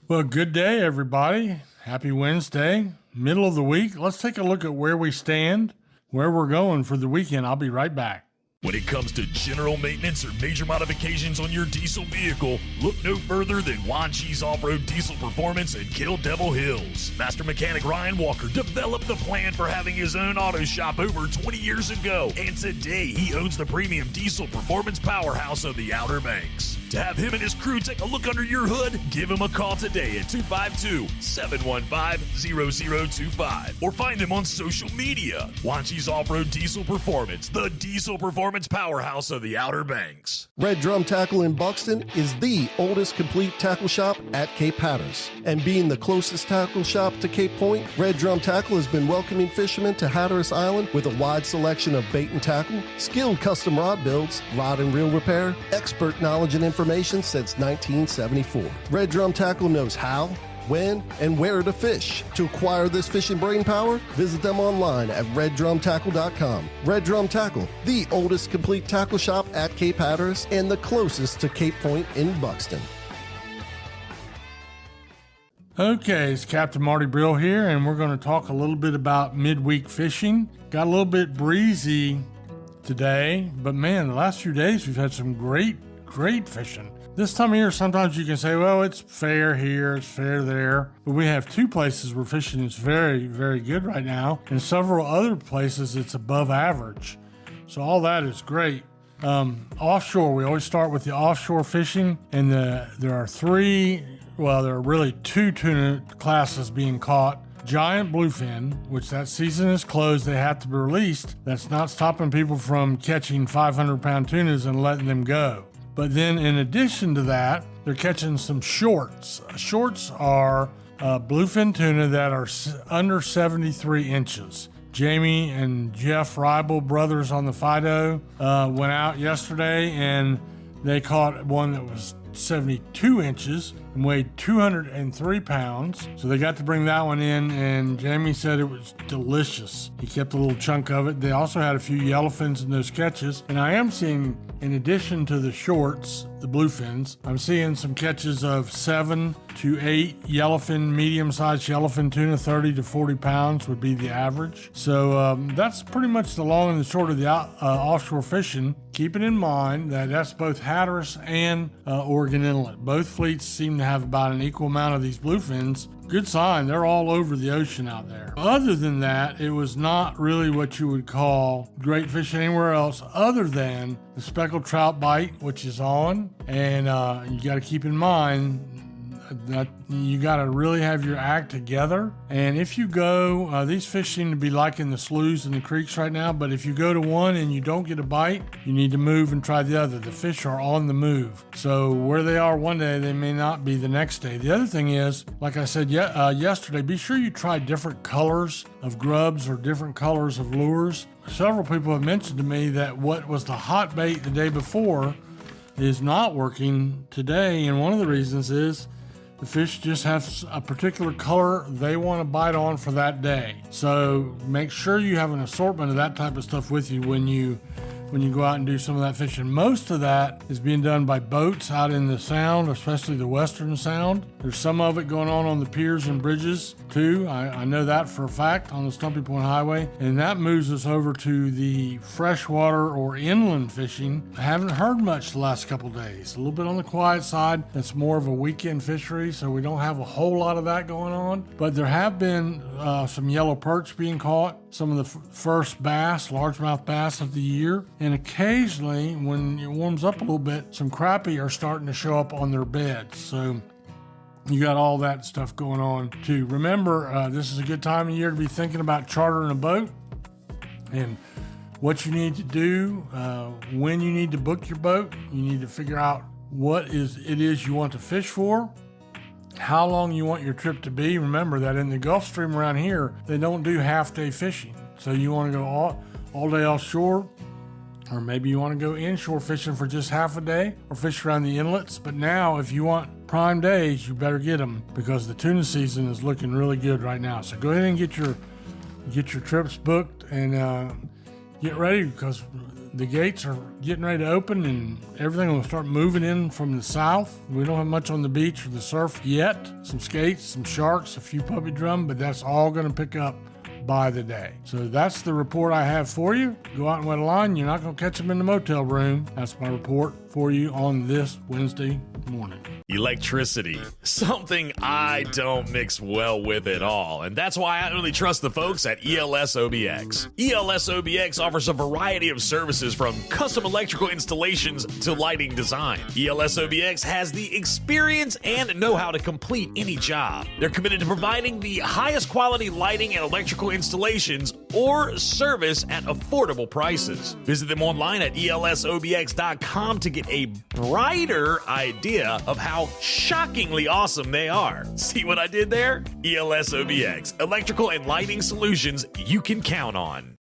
Well, good day, everybody. Happy Wednesday, middle of the week. Let's take a look at where we stand, where we're going for the weekend. I'll be right back. When it comes to general maintenance or major modifications on your diesel vehicle, look no further than Juan Cheese Off-Road Diesel Performance in Kill Devil Hills. Master mechanic Ryan Walker developed the plan for having his own auto shop over 20 years ago, and today he owns the premium diesel performance powerhouse of the Outer Banks. To have him and his crew take a look under your hood, give him a call today at 252-715-0025 or find him on social media. Juan Cheese Off-Road Diesel Performance, the diesel performance powerhouse of the Outer Banks. Red Drum Tackle in Buxton is the oldest complete tackle shop at Cape Hatteras. And being the closest tackle shop to Cape Point, Red Drum Tackle has been welcoming fishermen to Hatteras Island with a wide selection of bait and tackle, skilled custom rod builds, rod and reel repair, expert knowledge and information since 1974. Red Drum Tackle knows how, when, and where to fish. To acquire this fishing brain power, visit them online at reddrumtackle.com. Red Drum Tackle, the oldest complete tackle shop at Cape Hatteras and the closest to Cape Point in Buxton. Okay, it's Captain Marty Brill here, and we're going to talk a little bit about midweek fishing. Got a little bit breezy today, but man, the last few days we've had some great fishing. This time of year, sometimes you can say, well, it's fair here, it's fair there. But we have two places where fishing is very, very good right now, and several other places it's above average. So all that is great. Offshore, we always start with the offshore fishing, and there are really two tuna classes being caught. Giant bluefin, which that season is closed, they have to be released. That's not stopping people from catching 500-pound tunas and letting them go. But then in addition to that, they're catching some shorts. Shorts are bluefin tuna that are under 73 inches. Jamie and Jeff Ribel, brothers on the Fido, went out yesterday and they caught one that was 72 inches and weighed 203 pounds. So they got to bring that one in, and Jamie said it was delicious. He kept a little chunk of it. They also had a few yellowfins in those catches. And I am seeing, in addition to the shorts, the bluefins, I'm seeing some catches of 7 to 8 yellowfin, medium-sized yellowfin tuna, 30 to 40 pounds would be the average. So that's pretty much the long and the short of the offshore fishing. Keeping in mind that that's both Hatteras and Oregon Inlet. Both fleets seem to have about an equal amount of these bluefins. Good sign, they're all over the ocean out there. Other than that, it was not really what you would call great fishing anywhere else other than the speckled trout bite, which is on. And you got to keep in mind that you got to really have your act together. And if you go, these fish seem to be liking the sloughs and the creeks right now, but if you go to one and you don't get a bite, you need to move and try the other. The fish are on the move. So where they are one day, they may not be the next day. The other thing is, like I said yesterday, be sure you try different colors of grubs or different colors of lures. Several people have mentioned to me that what was the hot bait the day before is not working today, and one of the reasons is the fish just have a particular color they want to bite on for that day. So make sure you have an assortment of that type of stuff with you when you go out and do some of that fishing. Most of that is being done by boats out in the Sound, especially the Western Sound. There's some of it going on the piers and bridges too. I know that for a fact on the Stumpy Point Highway. And that moves us over to the freshwater or inland fishing. I haven't heard much the last couple days. A little bit on the quiet side. It's more of a weekend fishery, so we don't have a whole lot of that going on. But there have been some yellow perch being caught, some of the first bass, largemouth bass of the year. And occasionally, when it warms up a little bit, some crappie are starting to show up on their beds. So you got all that stuff going on too. Remember, this is a good time of year to be thinking about chartering a boat and what you need to do, when you need to book your boat. You need to figure out what it is you want to fish for, how long you want your trip to be. Remember that in the Gulf Stream around here, they don't do half-day fishing. So you want to go all day offshore, or maybe you want to go inshore fishing for just half a day or fish around the inlets. But now, if you want prime days, you better get them because the tuna season is looking really good right now. So go ahead and get your trips booked and get ready because the gates are getting ready to open and everything will start moving in from the south. We don't have much on the beach or the surf yet. Some skates, some sharks, a few puppy drum, but that's all going to pick up by the day. So that's the report I have for you. Go out and wet a line. You're not going to catch them in the motel room. That's my report for you on this Wednesday morning. Electricity, something I don't mix well with at all, and that's why I only trust the folks at ELS OBX. ELS OBX offers a variety of services from custom electrical installations to lighting design. ELS OBX has the experience and know-how to complete any job. They're committed to providing the highest quality lighting and electrical installations or service at affordable prices. Visit them online at elsobx.com to get a brighter idea of how shockingly awesome they are. See what I did there? ELS OBX, electrical and lighting solutions you can count on.